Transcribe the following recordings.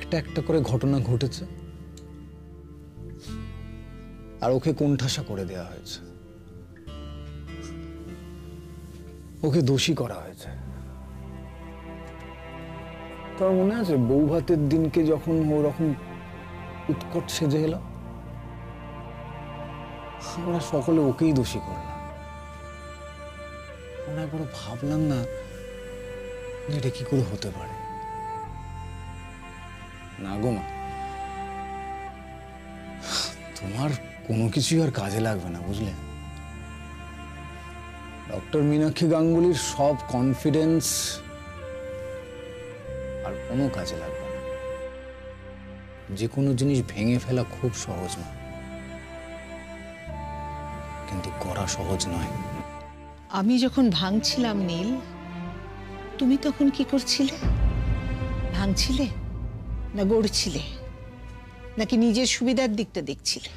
একটা একটা করে ঘটনা ঘটেছে আর ওকে কোণঠাসা করে দেওয়া হয়েছে, ওকে দোষী করা হয়েছে। তোর মনে আছে বউ ভাতের দিনকে যখন ওরকম উৎকট সেজে এলো, আমরা সকলে ওকেই দোষী করলাম। আমরা একবার ভাবলাম না যে এটা কি করে হতে পারে। না গো মা, তোমার কোনো কিছুই আর কাজে লাগবে না, বুঝলে? ডক্টর মীনাক্ষী গাঙ্গুলির সব কনফিডেন্স আর কোনো কাজে লাগবে না। যে কোনো জিনিস ভেঙে ফেলা খুব সহজ না, কিন্তু করা সহজ নয়। আমি যখন ভাঙছিলাম নীল, তুমি তখন কি করছিলে? ভাঙছিলে না গড়ছিলে, নাকি নিজের সুবিধার দিকটা দেখছিলে?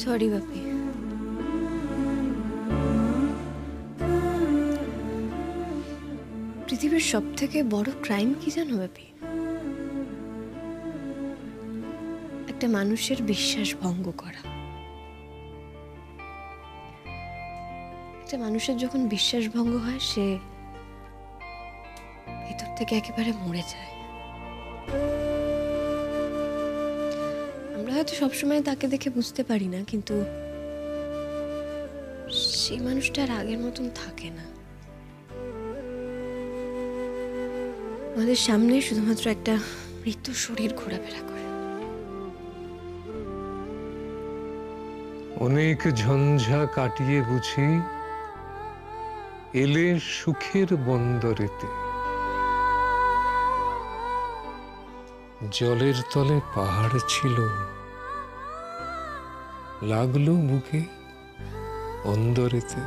সরি বাপি, পৃথিবীর সব থেকে বড় ক্রাইম কি জানো বাপি? একটা মানুষের বিশ্বাস ভঙ্গ করা। একটা মানুষের যখন বিশ্বাস ভঙ্গ হয়, সে ভেতর থেকে একেবারে মরে যায়। আমরা হয়তো সবসময় তাকে দেখে বুঝতে পারি না, কিন্তু সেই মানুষটা আর আগের মতন থাকে না। আমাদের সামনে শুধুমাত্র একটা মৃত্যু শরীর ঘোরাফেরা করে। অনেক ঝঞ্ঝা কাটিয়ে বুঝি এলে সুখের বন্দরেতে, জলের তলে পাহাড় ছিল, লাগলো বুকে অন্দরেতে।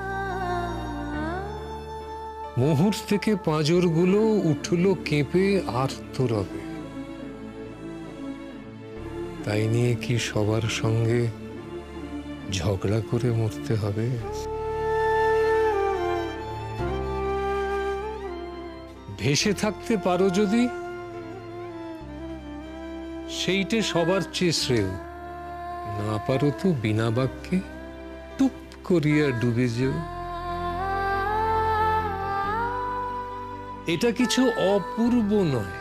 মুহূর্ত থেকে পাঁজরগুলো উঠলো কেঁপে আর্তরবে। তাই নিয়ে কি সবার সঙ্গে ঝগড়া করে মরতে হবে? ভেসে থাকতে পারো যদি, সেইটে সবার চেয়ে শ্রেয়। না পারো তো বিনা বাক্যে টুপ করিয়া ডুবে যেও। এটা কিছু অপূর্ব নয়,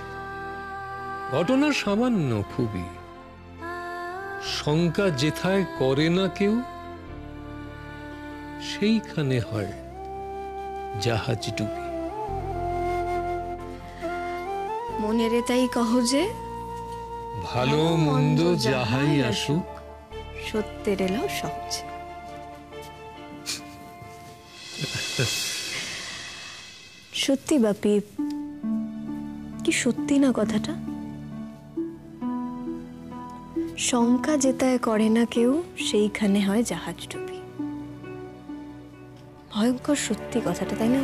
ঘটনা সামান্য খুবই। শঙ্কা যেথায় করে না কেউ, সেইখানে হয় জাহাজ ডুবি। মনেরে তাই কহ যে, ভালো মন্দ যাহাই আসুক, সত্যের এলাও সহজ। সত্যি বাপি, কি সত্যি না কথাটা? শঙ্কা যেতায় করে না কেউ, সেইখানে হয় জাহাজ ডুবি। ভয়ঙ্কর সত্যি কথাটা, তাই না?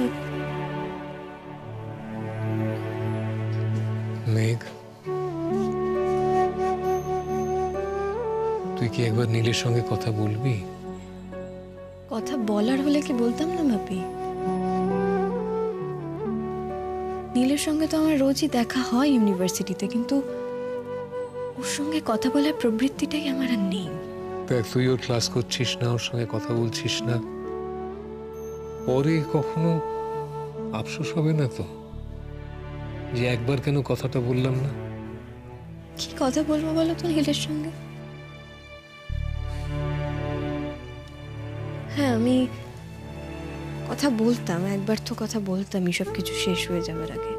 মেঘ, তুই কি একবার নীলের সঙ্গে কথা বলবি? কথা বলার হলে কি বলতাম না বাপি? নীলের সঙ্গে তো আমার রোজই দেখা হয় ইউনিভার্সিটিতে, কিন্তু ওর সঙ্গে কথা বলার প্রবৃত্তিটাই আমার আর নেই। দেখ, তুই ওর ক্লাস করছিস না, ওর সঙ্গে কথা বলছিস না, পরে কখনো আফসোস হবে না তো যে একবার কেন কথাটা বললাম না? কি কথা বলবো বলো তো নীলের সঙ্গে? হ্যাঁ, আমি কথা বলতাম, একবার তো কথা বলতাম সব কিছু শেষ হয়ে যাওয়ার আগে,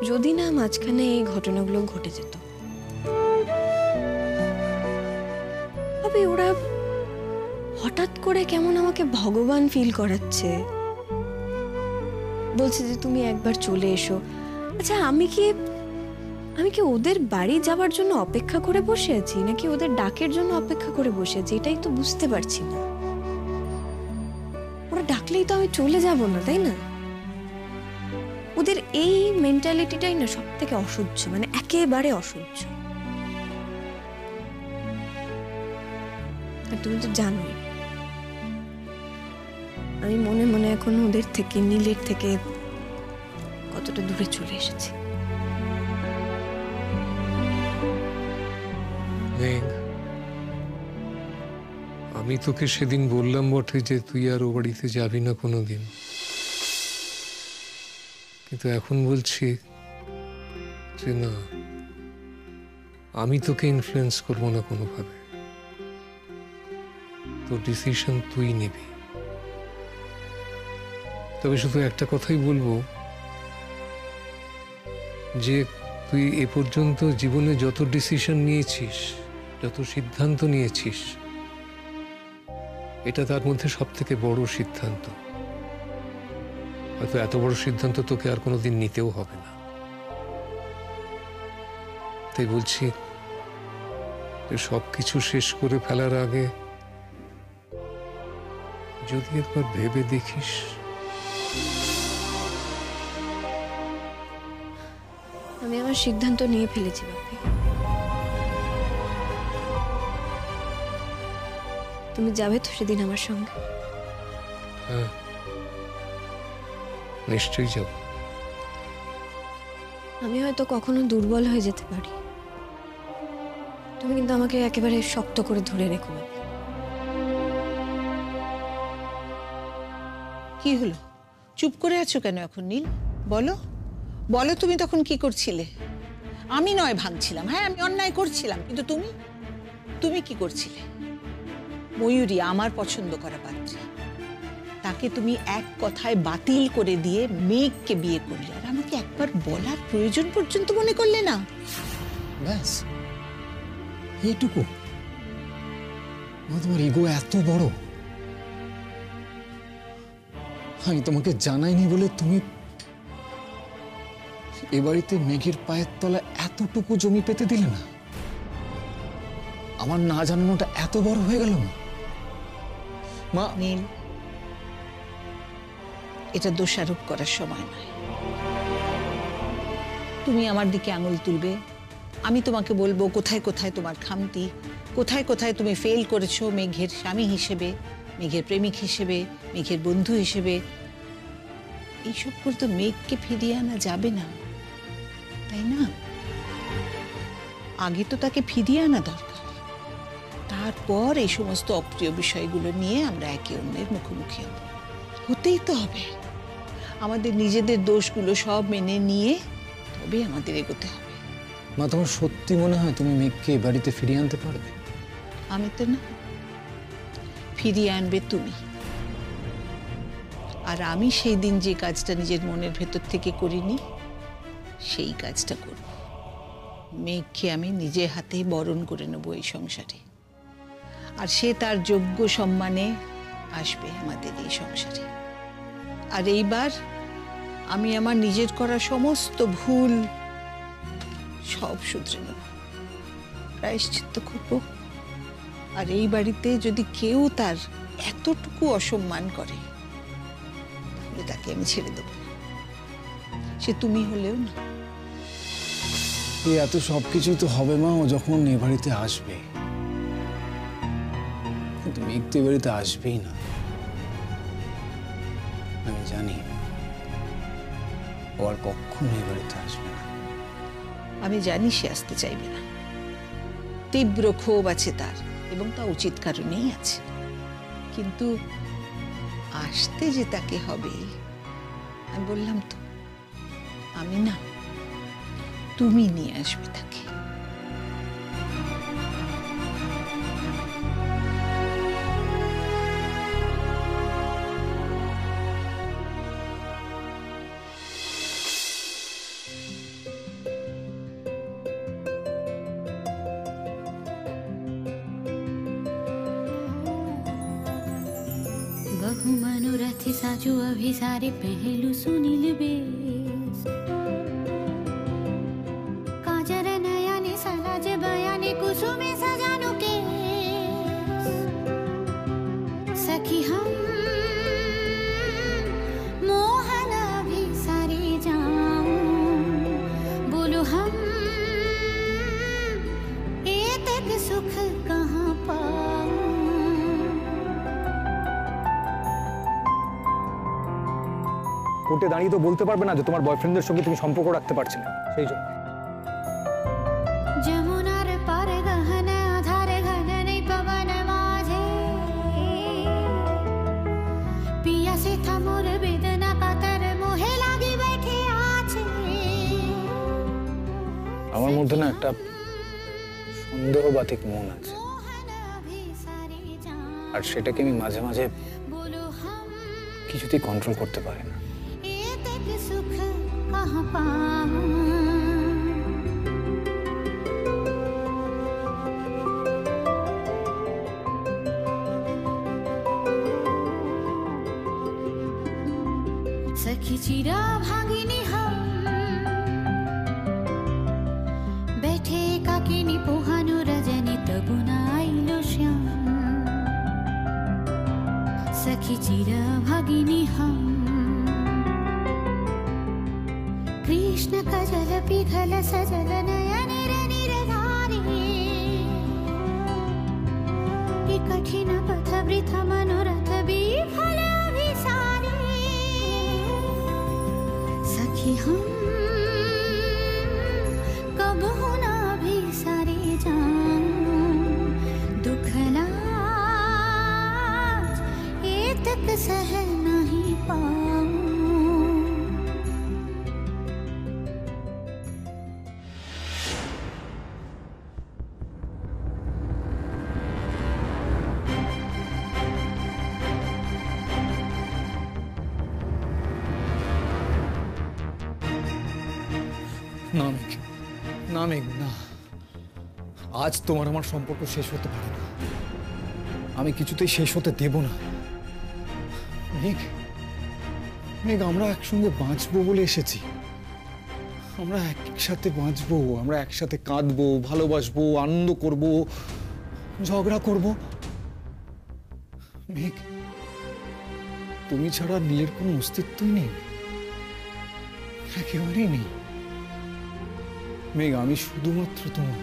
যদি না মাঝখানে এই ঘটনাগুলো ঘটে যেত। তবে ওরা হঠাৎ করে কেমন আমাকে ভগবান ফিল করাচ্ছে, বলছে যে তুমি একবার চলে এসো। আচ্ছা, আমি কি ওদের বাড়ি যাওয়ার জন্য অপেক্ষা করে বসে আছি, নাকি ওদের ডাকের জন্য অপেক্ষা করে বসে আছি? এটাই তো বুঝতে পারছি না। ওরা ডাকলেই তো আমি চলে যাব না, তাই না? ওদের এই মেন্টালিটিটাই না সব থেকে অসহ্য, মানে একেবারে অসহ্য। আর তুমি তো জানোই আমি মনে মনে এখন ওদের থেকে, নীলের থেকে কতটা দূরে চলে এসেছি। মেঘ, আমি তোকে সেদিন বললাম বটে যে তুই আর ও বাড়িতে যাবি না কোনোদিন, কিন্তু এখন বলছি যে না, আমি তোকে ইনফ্লুয়েন্স করবো না কোনোভাবে। তোর ডিসিশন তুই নিবি। তবে শুধু একটা কথাই বলবো যে তুই এ পর্যন্ত জীবনে যত ডিসিশন নিয়েছিস, যত সিদ্ধান্ত নিয়েছিস, এটা তার মধ্যে সব থেকে বড় সিদ্ধান্ত। হয়তো এত বড় সিদ্ধান্ত তোকে আর কোনোদিন নিতেও হবে না। তাই বলছি যে সবকিছু শেষ করে ফেলার আগে যদি একবার ভেবে দেখিস। আমি আমার সিদ্ধান্ত নিয়ে ফেলেছি বাপি। তুমি যাবে তো সেদিন আমার সঙ্গে? হ্যাঁ, নিশ্চয়ই যাব। আমি হয়তো কখনো দুর্বল হয়ে যেতে পারি, তুমি কিন্তু আমাকে একেবারে শক্ত করে ধরে রেখো বাপি। কি হলো, চুপ করে আছো কেন এখন নীল? বলো বলো, তুমি তখন কি করছিলে? আমি নয় ভাঙছিলাম, হ্যাঁ আমি অন্যায় করছিলাম, কিন্তু তুমি তুমি কি করছিলে? ময়ূরী আমার পছন্দ করা পাত্রী, তাকে তুমি এক কথায় বাতিল করে দিয়ে মেঘকে বিয়ে করলে, আর আমাকে একবার বলার প্রয়োজন পর্যন্ত মনে করলে না। ব্যাস এইটুকু? তোমার ইগো এত বড়? আমি তোমাকে জানাইনি বলে তুমি এ বাড়িতে মেঘের পায়ের তলা এতটুকু জমি পেতে দিলে না? আমার না জানানোটা এত বড় হয়ে গেল না মা? নীল, এটা দোষারোপ করার সময় নয়। তুমি আমার দিকে আঙুল তুলবে, আমি তোমাকে বলবো কোথায় কোথায় তোমার খামতি, কোথায় কোথায় তুমি ফেল করেছো মেঘের স্বামী হিসেবে, মেঘের প্রেমিক হিসেবে, মেঘের বন্ধু হিসেবে। এইসব করে তো মেঘকে ফিরিয়ে আনা যাবে না, তাই না? আগে তো তাকে ফিরিয়ে আনা দরকার, তারপর এই সমস্ত অপ্রিয় বিষয়গুলো নিয়ে আমরা একে অন্যের মুখোমুখি হব। হতেই তো হবে, আমাদের নিজেদের দোষগুলো সব মেনে নিয়ে তবে আমাদের এগোতে হবে। মা, তোমার সত্যি মনে হয় তুমি মেঘকে এ বাড়িতে ফিরিয়ে আনতে পারবে? আমি তো না, ফিরিয়ে আনবে তুমি। আর আমি সেই দিন যে কাজটা নিজের মনের ভেতর থেকে করিনি, সেই কাজটা করব। মেঘকে আমি নিজে হাতে বরণ করে নেব এই সংসারে, আর সে তার যোগ্য সম্মানে আসবে আমাদের এই সংসারে। আর এইবার আমি আমার নিজের করা সমস্ত ভুল সব শুধরে নেব, প্রায়শ্চিত্ত করব। আর এই বাড়িতে যদি কেউ তার এতটুকু অসম্মান করে, তাহলে তাকে আমি ছেড়ে দেব না, সে তুমি হলেও না। এই এত সবকিছুই তো হবে মা ও যখন এ বাড়িতে আসবে, কিন্তু মেঘ তো এ বাড়িতে আসবেই না। আমি জানি ও আর কখনো এ বাড়িতে আসবে না। আমি জানি সে আসতে চাইবে না, তীব্র ক্ষোভ আছে তার, এবং তা উচিত কারণেই আছে। কিন্তু আসতে যে তাকে হবে, আমি বললাম তো, আমি না, তুমি নিয়ে আসবে তাকে। बहु मनोरथ साजु अभिसारे पहलू सुनील बेस काजर नयने सलाज बयाने कुसुमे सजानु के सखी हम मोहन अभिसारे जाऊं बोलो हम ए तक सुख कहाँ पाऊं কোর্টে দাঁড়িয়ে তো বলতে পারবে না যে তোমার বয়ফ্রেন্ডের সঙ্গে তুমি সম্পর্ক রাখতে পারছিলে না, সেই জন্য। যমুনার পার গহন আধার ঘন নেই পবন মাঝে পিয়া সে থামোর বেদনা কাতর মোহে লাগি बैठे আছে। আমার মধ্যে না একটা সন্দেহবাতিক মন আছে, আর সেটাকে আমি মাঝে মাঝে কিছুতেই কন্ট্রোল করতে পারি না। সুখ কাহা পাওয়া सखी चिरा भागिनी हम बैठे काकिनी पोहानु रजनी तबुना आइलो श्याम सखी चिरा भागिनी हम कृष्ण कजल पिघल सजल नयन निरधारी कठिन पथ वृथ मनोरथ विफल अभिसारी सखी हम कब ना भी सारे जाऊं दुखला ये तक सह नहीं पाऊं। না মেঘ, না মেঘ, না, আজ তোমার আমার সম্পর্ক শেষ হতে পারে না, আমি কিছুতেই শেষ হতে দেব না। মেঘ, মেঘ, আমরা একসঙ্গে বাঁচবো বলে এসেছি, আমরা একসাথে বাঁচবো, আমরা একসাথে কাঁদবো, ভালোবাসবো, আনন্দ করব, ঝগড়া করব। মেঘ, তুমি ছাড়া নীলের কোনো অস্তিত্বই নেই, একেবারেই নেই। মেঘ, আমি শুধুমাত্র তোমার,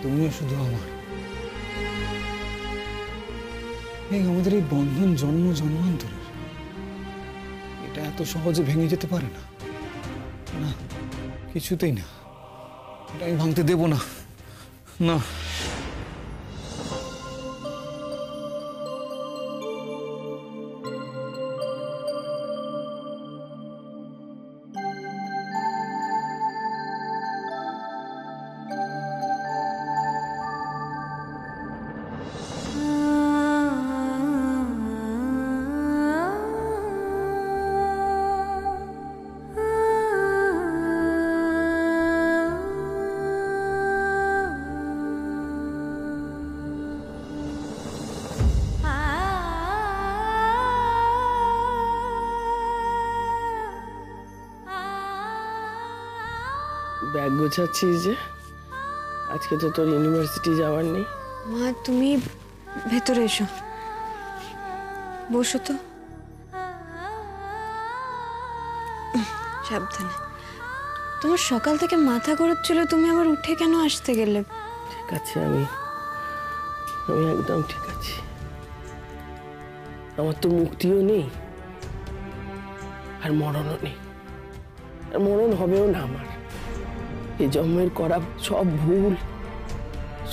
তুমিও শুধু আমার। মেঘ, আমাদের এই বন্ধন জন্ম জন্মান্তরের, এটা এত সহজে ভেঙে যেতে পারে না, না, কিছুতেই না, এটা আমি ভাঙতে দেব না, না। ব্যাগ গোছাচ্ছিস যে, আজকে তো তোর ইউনিভার্সিটি যাওয়ার নেই। মা তুমি ভেতরে এসো, বসো তো। সাবধানে। তোমার সকাল থেকে মাথা ঘোরাচ্ছিল, তুমি আবার উঠে কেন আসতে গেলে? ঠিক আছে, আমি একদম ঠিক আছি। আমার তো মুক্তিও নেই আর মরণও নেই, আর মরণ হবেও না আমার। এই জন্মের করা সব ভুল,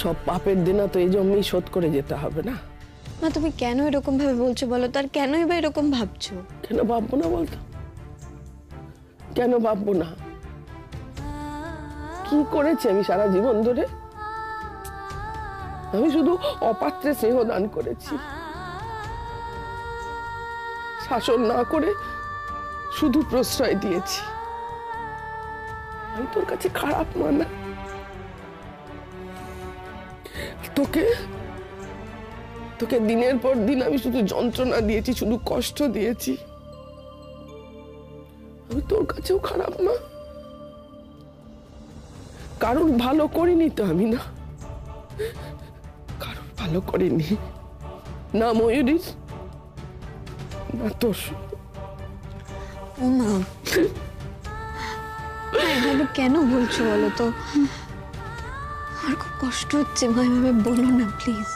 সব পাপের দেনা তো এই জন্মেই শোধ করে যেতে হবে না। মা তুমি কেন এরকম ভাবে বলছো বলো? তার কেনই বা এরকম ভাবছো? কেন ভাববো না বলতো? কেন ভাববো না? কি করেছি আমি সারা জীবন ধরে? আমি শুধু অপাত্রে স্নেহ দান করেছি, শাসন না করে শুধু প্রশ্রয় দিয়েছি। আমি তোর কাছে খারাপ মানা? তোকে দিনের পর দিন আমি শুধু যন্ত্রণা দিয়েছি, শুধু কষ্ট দিয়েছি। আমি তোর কাছেও খারাপ না? কারণ ভালো করিনি তো আমি, না কারণ ভালো করিনি, না ময়ূরীর না তোর। ও মা, এভাবে কেন বলছো বলো তো? আমার খুব কষ্ট হচ্ছে মা, এভাবে বলো না প্লিজ।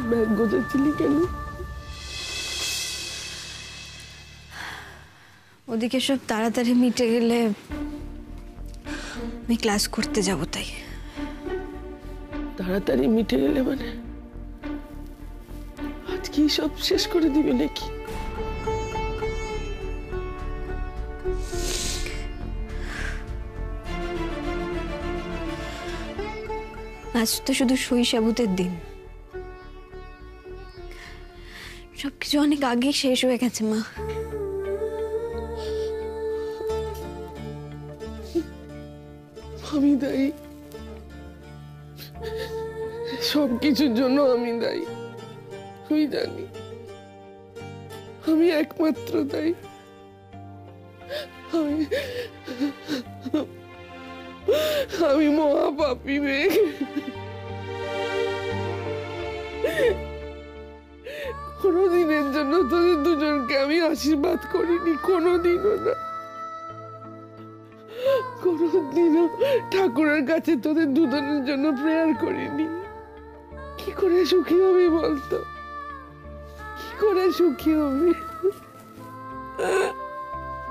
ব্যাগ গোছাচ্ছিলি কেন? ওদিকে সব তাড়াতাড়ি মিটে গেলে আমি ক্লাস করতে যাব, তাই। তাড়াতাড়ি মিটে গেলে মানে আজকে সব শেষ করে দিবে নাকি? আজ তো শুধু শৈশবুতের দিন, সবকিছু অনেক আগেই শেষ হয়ে গেছে মা। আমি দায়ী, সবকিছুর জন্য আমি দায়ী। তুই জানি আমি একমাত্র দায়ী। আমি মহাপাপী মেঘ। কোনোদিনের জন্য তোদের দুজনকে আমি আশীর্বাদ করিনি, কোনোদিনও না। কোনোদিনও ঠাকুরের কাছে তোদের দুজনের জন্য প্রেয়ার করিনি। কি করে সুখী হবি বলতো? কি করে সুখী হবি?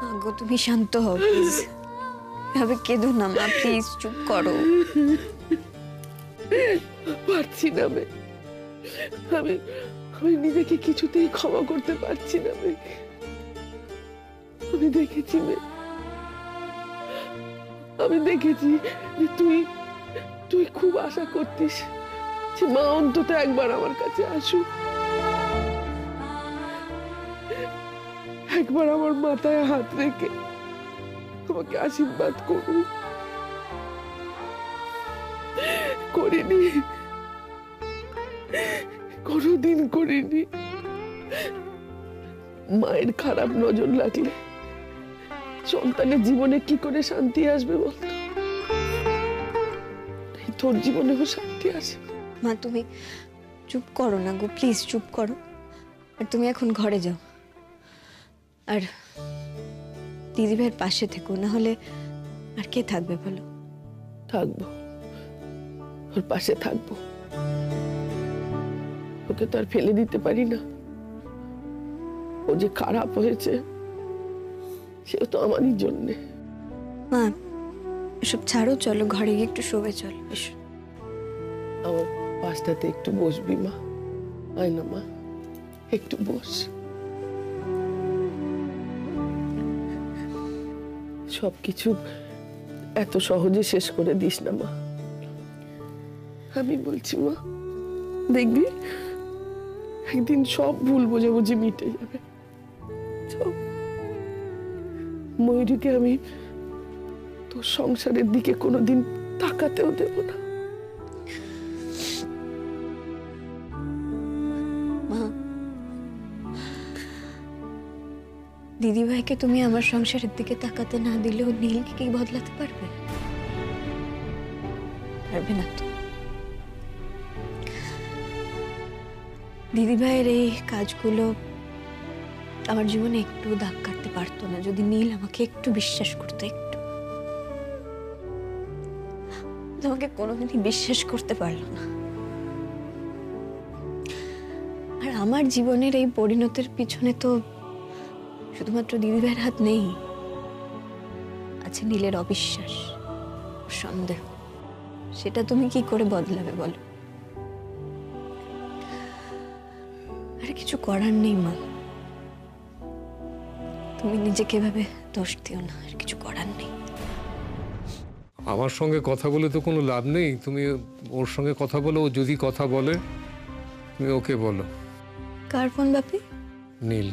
আগো তুমি শান্ত হও প্লিজ, এভাবে কেঁদো না মা, প্লিজ চুপ করো। পারছি না আমি আমি নিজেকে কিছুতেই ক্ষমা করতে পারছি না। আমি দেখেছি আমি দেখেছি যে তুই খুব আশা করতিস যে মা অন্তত একবার আমার কাছে আসুক, একবার আমার মাথায় হাত রেখে আমাকে আশীর্বাদ করুক। করিনি, কোনোদিন করিনি। মায়ের খারাপ নজর লাগলে সন্তানের জীবনে কি করে শান্তি আসবে বলতো? তোর জীবনেও শান্তি আসে। মা তুমি চুপ করো না গো, প্লিজ চুপ করো। আর তুমি এখন ঘরে যাও, আর দিদিভাইয়ের পাশে থেকো, না হলে আর কে থাকবে বলো? থাকবো, ওর পাশে থাকবো। ওকে তো আর ফেলে দিতে পারি না। ও যে খারাপ হয়েছে সেও তো আমারই জন্যে। মা এসব ছাড়ো, চলো ঘরে গিয়ে একটু শোবে, চলো এসো। আমার পাশটাতে একটু বসবি মা? আয় না মা, একটু বস। সবকিছু এত সহজে শেষ করে দিস না মা। আমি বলছি মা, দেখবি একদিন সব ভুল বোঝাবুঝি মিটে যাবে। ময়ূরীকে আমি তোর সংসারের দিকে কোনোদিন তাকাতেও দেব না। মা দিদিভাইকে তুমি আমার সংসারের দিকে তাকাতে না দিলেও নীলকে কি বদলাতে পারবে? পারবে না তো। দিদিভাইয়ের এই কাজগুলো আমার জীবনে একটু দাগ কাটতে পারতো না যদি নীল আমাকে একটু বিশ্বাস করতো। একটু তোমাকে কোনোদিনই বিশ্বাস করতে পারলো না। আর আমার জীবনের এই পরিণতির পিছনে তো শুধুমাত্র দিদিভাইয়ের হাত নেই, আছে নীলের অবিশ্বাস, সন্দেহ। সেটা তুমি কি করে বদলাবে বলো? আর কিছু করার নেই মা, তুমি নিজেকে এভাবে দোষ দিও না, আর কিছু করার নেই। আমার সঙ্গে কথা বলে তো কোনো লাভ নেই, তুমি ওর সঙ্গে কথা বলো। ও যদি কথা বলে তুমি ওকে বলো। কার ফোন বাপি? নীল,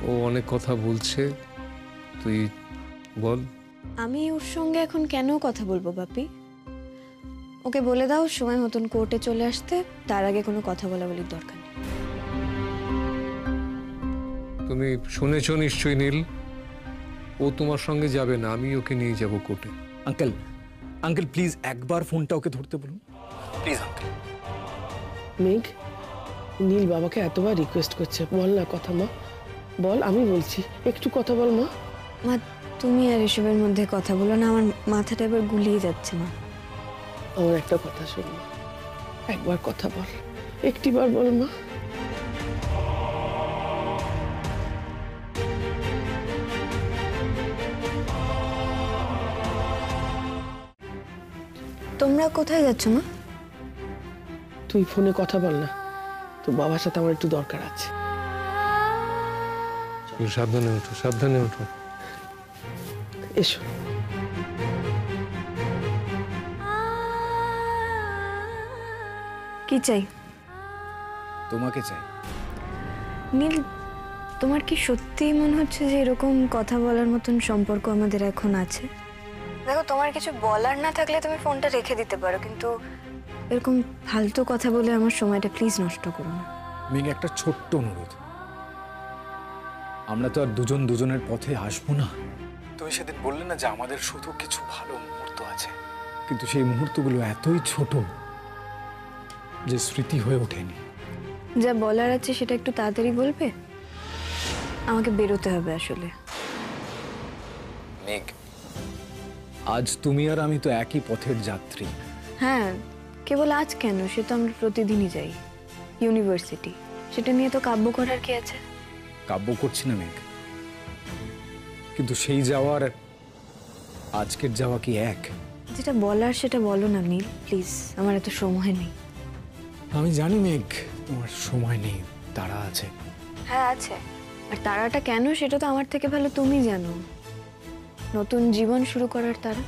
ও অনেক কথা বলছে, তুই বল। আমি ওর সঙ্গে এখন কেন কথা বলবো বাপি? ওকে বলে দাও সময় মতন কোর্টে চলে আসতে, তার আগে কোনো কথা বলাবলির দরকার নেই। তুমি শুনেছো নিশ্চয়ই নীল, ও তোমার সঙ্গে যাবে না, আমি ওকে নিয়ে যাব কোর্টে। আঙ্কেল প্লিজ একবার ফোনটা ওকে ধরতে বলুন, প্লিজ আঙ্কেল। মেঘ, নীল বাবাকে এতবার রিকোয়েস্ট করছে, বল না কথা মা, বল। আমি বলছি একটু কথা বল মা। মা তুমি আর এসবের মধ্যে কথা বলো না, আমার মাথাটা এবার গুলিয়ে যাচ্ছে মা। আমার একটা কথা শোন মা, একবার কথা বল, একটিবার বল মা। তোমরা কোথায় যাচ্ছ মা? তুই ফোনে কথা বল না, তোর বাবার সাথে আমার একটু দরকার আছে। সাবধানে ওঠো, সাবধানে ওঠো। এসো। কি চাই? তোমাকে চাই। নীল, তোমার কি সত্যিই মনে হচ্ছে যে এরকম কথা বলার মতন সম্পর্ক আমাদের এখন আছে? দেখো, তোমার কিছু বলার না থাকলে তুমি ফোনটা রেখে দিতে পারো, কিন্তু এরকম ফালতু কথা বলে আমার সময়টা প্লিজ নষ্ট করো না। মেঘ, একটা ছোট্ট অনুরোধ। আমরা তো আর দুজন দুজনের পথে আসবো না। তুমি সেদিন বললে না যে আমাদের শুধু কিছু ভালো মুহূর্ত আছে, কিন্তু সেই মুহূর্তগুলো এতই ছোট যে স্মৃতি হয়ে ওঠেনি। যা বলার আছে সেটা একটু তাড়াতাড়ি বলবে, আমাকে বেরোতে হবে আসলে। মেঘ, আজ তুমি আর আমি তো একই পথের যাত্রী। হ্যাঁ, কেবল আজ কেন, সে তো আমরা প্রতিদিনই যাই ইউনিভার্সিটি। সেটা নিয়ে তো কাব্য করার কি আছে? কাব্য করছি না মেঘ, কিন্তু সেই যাওয়ার আজকের যাওয়া কি এক? যেটা বলার সেটা বলো না নীল, প্লিজ। আমার এত সময় নেই। আমি জানি মেঘ, তোমার সময় নেই, তাড়া আছে। হ্যাঁ আছে, আর তারাটা কেন সেটা তো আমার থেকে ভালো তুমি জানো। নতুন জীবন শুরু করার তারা।